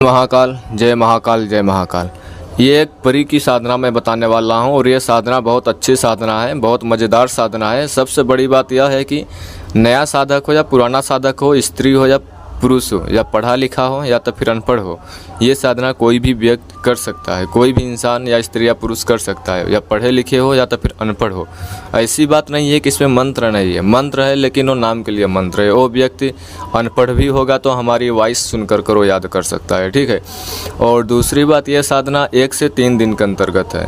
महाकाल, जय महाकाल, जय महाकाल। ये एक परी की साधना मैं बताने वाला हूँ और ये साधना बहुत अच्छी साधना है, बहुत मज़ेदार साधना है। सबसे बड़ी बात यह है कि नया साधक हो या पुराना साधक हो, स्त्री हो या पुरुष हो, या पढ़ा लिखा हो या तो फिर अनपढ़ हो, ये साधना कोई भी व्यक्ति कर सकता है। कोई भी इंसान या स्त्री या पुरुष कर सकता है, या पढ़े लिखे हो या तो फिर अनपढ़ हो। ऐसी बात नहीं है कि इसमें मंत्र नहीं है, मंत्र है लेकिन वो नाम के लिए मंत्र है। वो व्यक्ति अनपढ़ भी होगा तो हमारी वॉइस सुनकर वो याद कर सकता है, ठीक है। और दूसरी बात, यह साधना 1 से 3 दिन के अंतर्गत है।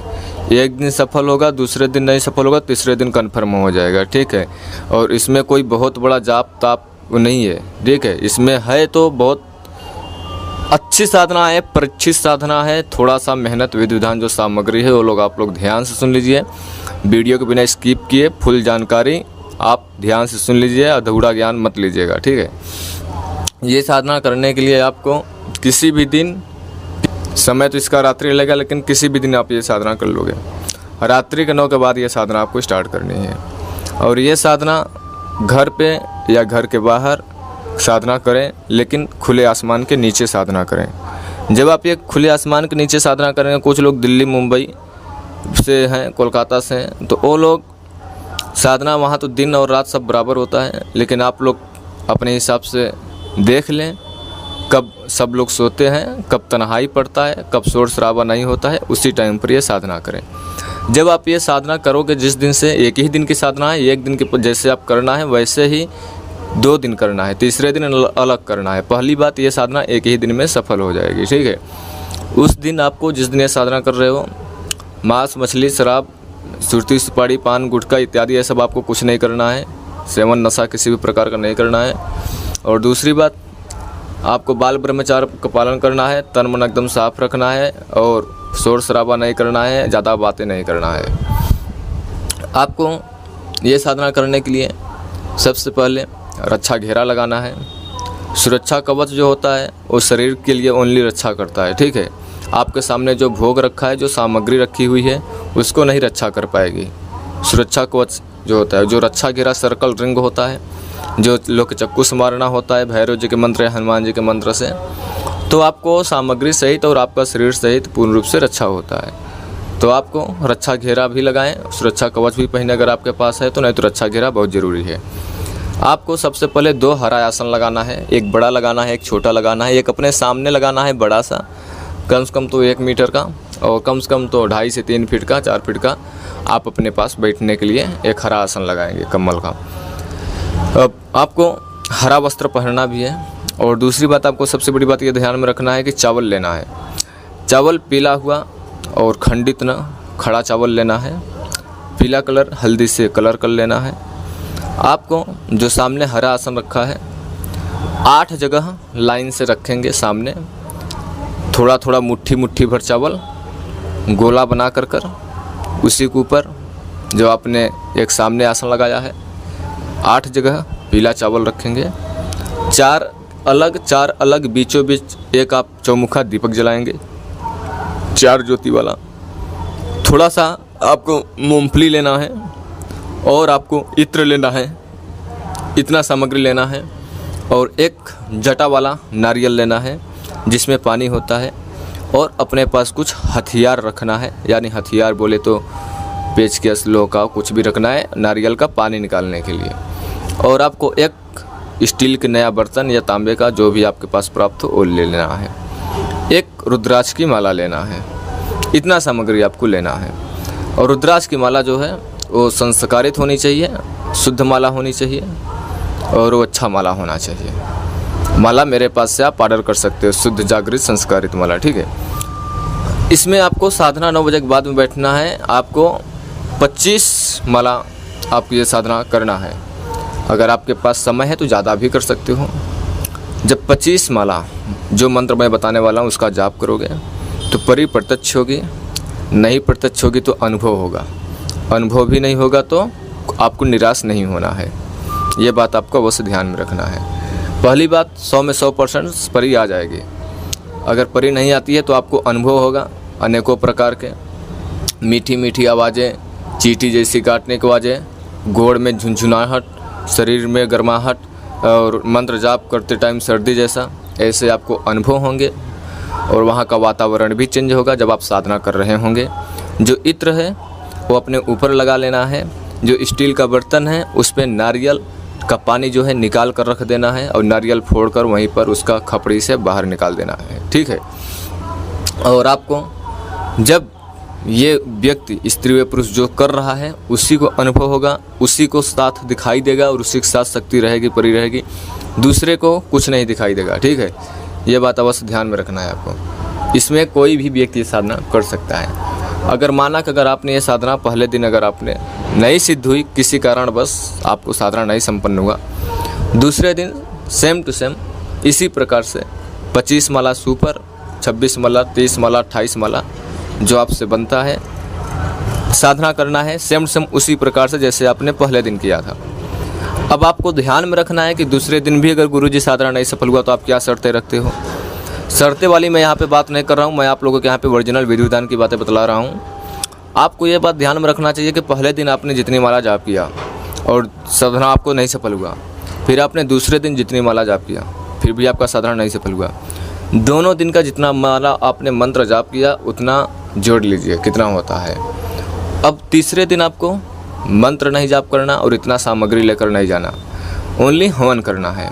एक दिन सफल होगा, दूसरे दिन नहीं सफल होगा, तीसरे दिन कन्फर्म हो जाएगा, ठीक है। और इसमें कोई बहुत बड़ा जाप ताप नहीं है, ठीक है। इसमें है तो बहुत अच्छी साधना है, परीक्षित साधना है। थोड़ा सा मेहनत, विधि विधान जो सामग्री है वो लोग आप लोग ध्यान से सुन लीजिए, वीडियो को बिना स्किप किए फुल जानकारी आप ध्यान से सुन लीजिए, अधूरा ज्ञान मत लीजिएगा, ठीक है। ये साधना करने के लिए आपको किसी भी दिन, समय तो इसका रात्रि लगेगा लेकिन किसी भी दिन आप ये साधना कर लोगे। रात्रि के 9 के बाद ये साधना आपको स्टार्ट करनी है। और ये साधना घर पे या घर के बाहर साधना करें, लेकिन खुले आसमान के नीचे साधना करें। जब आप ये खुले आसमान के नीचे साधना करेंगे, कुछ लोग दिल्ली मुंबई से हैं, कोलकाता से हैं, तो वो लोग साधना वहाँ तो दिन और रात सब बराबर होता है, लेकिन आप लोग अपने हिसाब से देख लें कब सब लोग सोते हैं, कब तन्हाई पड़ता है, कब शोर शराबा नहीं होता है, उसी टाइम पर ये साधना करें। जब आप ये साधना करोगे, जिस दिन से, एक ही दिन की साधना है, एक दिन के जैसे आप करना है वैसे ही 2 दिन करना है, तीसरे दिन अलग करना है। पहली बात, ये साधना एक ही दिन में सफल हो जाएगी, ठीक है। उस दिन आपको, जिस दिन ये साधना कर रहे हो, मांस मछली शराब सुरती सुपारी पान गुटखा इत्यादि ये सब आपको कुछ नहीं करना है। सेवन नशा किसी भी प्रकार का नहीं करना है। और दूसरी बात, आपको बाल ब्रह्मचार्य का पालन करना है, तन मन एकदम साफ रखना है और शोर शराबा नहीं करना है, ज़्यादा बातें नहीं करना है। आपको ये साधना करने के लिए सबसे पहले रक्षा घेरा लगाना है। सुरक्षा कवच जो होता है वो शरीर के लिए ओनली रक्षा करता है, ठीक है। आपके सामने जो भोग रखा है, जो सामग्री रखी हुई है, उसको नहीं रक्षा कर पाएगी। सुरक्षा कवच जो होता है, जो रक्षा घेरा सर्कल रिंग होता है, जो लोग चक्कू से मारना होता है भैरव जी के मंत्र या हनुमान जी के मंत्र से, तो आपको सामग्री सहित और आपका शरीर सहित पूर्ण रूप से रक्षा होता है। तो आपको रक्षा घेरा भी लगाएं, सुरक्षा कवच भी पहने अगर आपके पास है तो, नहीं तो रक्षा घेरा बहुत ज़रूरी है। आपको सबसे पहले 2 हरा आसन लगाना है, एक बड़ा लगाना है, एक छोटा लगाना है। एक अपने सामने लगाना है बड़ा सा, कम से कम तो 1 मीटर का, और कम से कम तो 2.5 से 3 फीट का, 4 फीट का आप अपने पास बैठने के लिए एक हरा आसन लगाएंगे कम्बल का। अब आपको हरा वस्त्र पहनना भी है। और दूसरी बात, आपको सबसे बड़ी बात ये ध्यान में रखना है कि चावल लेना है। चावल पीला हुआ और खंडित न, खड़ा चावल लेना है। पीला कलर हल्दी से कलर कर लेना है। आपको जो सामने हरा आसन रखा है, 8 जगह लाइन से रखेंगे सामने, थोड़ा थोड़ा मुट्ठी मुट्ठी भर चावल गोला बना कर उसी के ऊपर जो आपने एक सामने आसन लगाया है, 8 जगह पीला चावल रखेंगे। 4 अलग बीचों बीच एक आप चौमुखा दीपक जलाएंगे, 4 ज्योति वाला। थोड़ा सा आपको मूंगफली लेना है और आपको इत्र लेना है, इतना सामग्री लेना है। और एक जटा वाला नारियल लेना है जिसमें पानी होता है। और अपने पास कुछ हथियार रखना है, यानी हथियार बोले तो पेचकस लोहा कुछ भी रखना है नारियल का पानी निकालने के लिए। और आपको एक स्टील के नया बर्तन या तांबे का, जो भी आपके पास प्राप्त हो, वो ले लेना है। एक रुद्राक्ष की माला लेना है। इतना सामग्री आपको लेना है। और रुद्राक्ष की माला जो है वो संस्कारित होनी चाहिए, शुद्ध माला होनी चाहिए और वो अच्छा माला होना चाहिए। माला मेरे पास से आप ऑर्डर कर सकते हो, शुद्ध जागृत संस्कारित माला, ठीक है। इसमें आपको साधना 9 बजे के बाद में बैठना है। आपको 25 माला आपको ये साधना करना है। अगर आपके पास समय है तो ज़्यादा भी कर सकते हो। जब 25 माला जो मंत्र मैं बताने वाला हूँ उसका जाप करोगे तो परी प्रत्यक्ष होगी, नहीं प्रत्यक्ष होगी तो अनुभव होगा, अनुभव भी नहीं होगा तो आपको निराश नहीं होना है। ये बात आपको अवश्य ध्यान में रखना है। पहली बात, 100 में 100% परी आ जाएगी। अगर परी नहीं आती है तो आपको अनुभव होगा अनेकों प्रकार के, मीठी मीठी आवाज़ें, चींटी जैसी काटने की आवाज़ें, गोड़ में झुनझुनाहट, शरीर में गर्माहट और मंत्र जाप करते टाइम सर्दी जैसा, ऐसे आपको अनुभव होंगे। और वहाँ का वातावरण भी चेंज होगा जब आप साधना कर रहे होंगे। जो इत्र है वो अपने ऊपर लगा लेना है। जो स्टील का बर्तन है उस पर नारियल का पानी जो है निकाल कर रख देना है और नारियल फोड़कर वहीं पर उसका खपड़ी से बाहर निकाल देना है, ठीक है। और आपको जब ये व्यक्ति स्त्री व पुरुष जो कर रहा है उसी को अनुभव होगा, उसी को साथ दिखाई देगा और उसी के साथ शक्ति रहेगी, परी रहेगी, दूसरे को कुछ नहीं दिखाई देगा, ठीक है। ये बात अवश्य ध्यान में रखना है आपको। इसमें कोई भी व्यक्ति साधना कर सकता है। अगर माना कि अगर आपने ये साधना पहले दिन अगर आपने नहीं सिद्ध हुई, किसी कारण बस आपको साधना नहीं संपन्न हुआ, दूसरे दिन सेम टू सेम इसी प्रकार से 25 माला सुपर, 26 माला, 30 माला, 28 माला जो आपसे बनता है साधना करना है सेम टू सेम उसी प्रकार से जैसे आपने पहले दिन किया था। अब आपको ध्यान में रखना है कि दूसरे दिन भी अगर गुरुजी साधना नहीं सफल हुआ तो आप क्या शर्तें रखते हो। शर्तें वाली मैं यहाँ पे बात नहीं कर रहा हूँ, मैं आप लोगों के यहाँ पे ओरिजिनल विधि विधान की बातें बतला रहा हूँ। आपको ये बात ध्यान में रखना चाहिए कि पहले दिन आपने जितनी माला जाप किया और साधना आपको नहीं सफल हुआ, फिर आपने दूसरे दिन जितनी माला जाप किया फिर भी आपका साधना नहीं सफल हुआ, दोनों दिन का जितना माला आपने मंत्र जाप किया उतना जोड़ लीजिए कितना होता है। अब तीसरे दिन आपको मंत्र नहीं जाप करना और इतना सामग्री लेकर नहीं जाना, ओनली हवन करना है।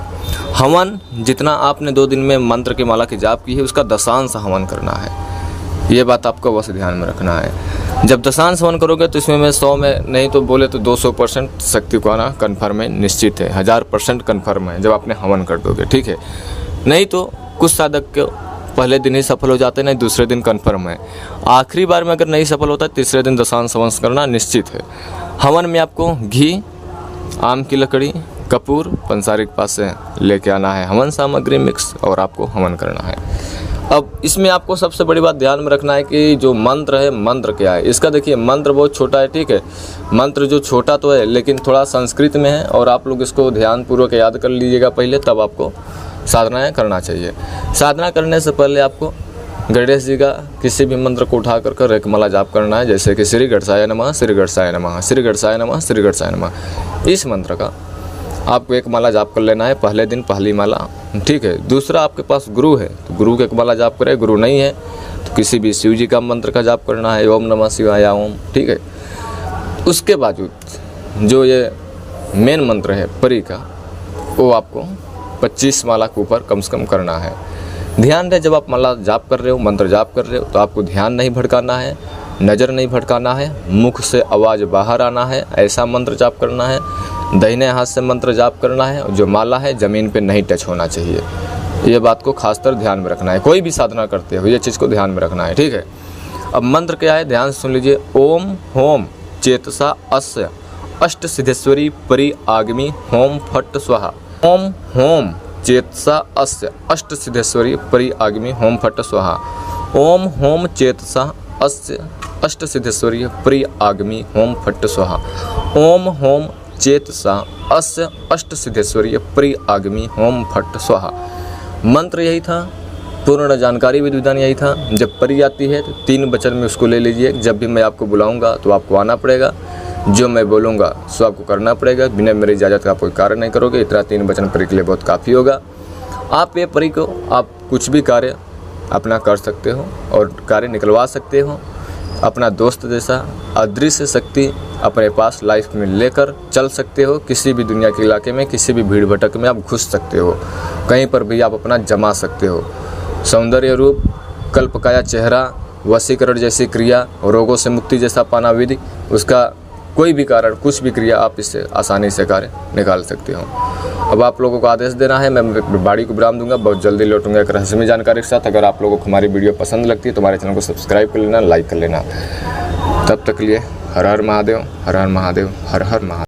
हवन जितना आपने 2 दिन में मंत्र की माला की जाप की है उसका दशांश हवन करना है। ये बात आपको बस ध्यान में रखना है। जब दशांश हवन करोगे तो इसमें मैं 100 में नहीं तो बोले तो 200% शक्ति को आना कन्फर्म है, निश्चित है, 1000% कन्फर्म है जब आपने हवन कर दोगे, ठीक है। नहीं तो कुछ साधक के पहले दिन ही सफल हो जाते हैं, नहीं दूसरे दिन कन्फर्म है। आखिरी बार में अगर नहीं सफल होता तीसरे दिन दशांश हवन करना निश्चित है। हवन में आपको घी, आम की लकड़ी, कपूर, पंसारी के पास से लेके आना है, हवन सामग्री मिक्स, और आपको हवन करना है। अब इसमें आपको सबसे बड़ी बात ध्यान में रखना है कि जो मंत्र है, मंत्र क्या है इसका। देखिए मंत्र बहुत छोटा है, ठीक है। मंत्र जो छोटा तो है लेकिन थोड़ा संस्कृत में है और आप लोग इसको ध्यानपूर्वक याद कर लीजिएगा पहले, तब आपको साधनाएँ करना चाहिए। साधना करने से पहले आपको गणेश जी का किसी भी मंत्र को उठा कर एक माला जाप करना है, जैसे कि श्री गणेशाय नमः, श्री गणेशाय नमः, श्री गणेशाय नमः, श्री गणेशाय नमः। इस मंत्र का आपको एक माला जाप कर लेना है पहले दिन, पहली माला, ठीक है। दूसरा आपके पास गुरु है तो गुरु के एक माला जाप करें, गुरु नहीं है तो किसी भी शिव जी का मंत्र का जाप करना है, ओम नमः शिवाय ओम, ठीक है। उसके बावजूद जो ये मेन मंत्र है परी का वो आपको 25 माला के ऊपर कम से कम करना है। ध्यान रहे जब आप माला जाप कर रहे हो, मंत्र जाप कर रहे हो तो आपको ध्यान नहीं भटकाना है, नज़र नहीं भटकाना है, मुख से आवाज़ बाहर आना है, ऐसा मंत्र जाप करना है। दाहिने हाथ से मंत्र जाप करना है और जो माला है ज़मीन पे नहीं टच होना चाहिए। ये बात को खासकर ध्यान में रखना है, कोई भी साधना करते हो ये चीज़ को ध्यान में रखना है, ठीक है। अब मंत्र क्या है ध्यान से सुन लीजिए। ओम होम चेतसा अस्य अष्ट सिद्धेश्वरी परि आगमी होम फट स्वाहा। ओम होम चेतसा अस्य अष्ट सिद्धेश्वरी परि आगमी होम फट स्वाहा। ओम होम चेतसा अस्य अष्ट सिद्धेश्वरी परि आगमी होम फट स्वाहा। ओम होम चेतसा अस्य अष्ट सिद्धेश्वरी परि आगमी होम फट स्वाहा। मंत्र यही था, पूर्ण जानकारी विधि विधान यही था। जब परी आती है तो 3 वचन में उसको ले लीजिए। जब भी मैं आपको बुलाऊंगा तो आपको आना पड़ेगा, जो मैं बोलूँगा सो आपको करना पड़ेगा, बिना मेरी इजाज़त का आप कोई कार्य नहीं करोगे। इतना 3 वचन परी के लिए बहुत काफ़ी होगा। आप ये परी को आप कुछ भी कार्य अपना कर सकते हो और कार्य निकलवा सकते हो। अपना दोस्त जैसा अदृश्य शक्ति अपने पास लाइफ में लेकर चल सकते हो। किसी भी दुनिया के इलाके में, किसी भी भीड़ भटक में आप घुस सकते हो, कहीं पर भी आप अपना जमा सकते हो। सौंदर्य रूप, कल्पकाया चेहरा, वशीकरण जैसी क्रिया, रोगों से मुक्ति जैसा पाना विधि, उसका कोई भी कारण, कुछ भी क्रिया आप इससे आसानी से कार्य निकाल सकते हो। अब आप लोगों को आदेश देना है, मैं बाड़ी को विराम दूंगा, बहुत जल्दी लौटूंगा एक रहस्यमय जानकारी के साथ। अगर आप लोगों को हमारी वीडियो पसंद लगती है तो हमारे चैनल को सब्सक्राइब कर लेना, लाइक कर लेना। तब तक लिए हर हर महादेव, हर हर महादेव, हर हर महादेव।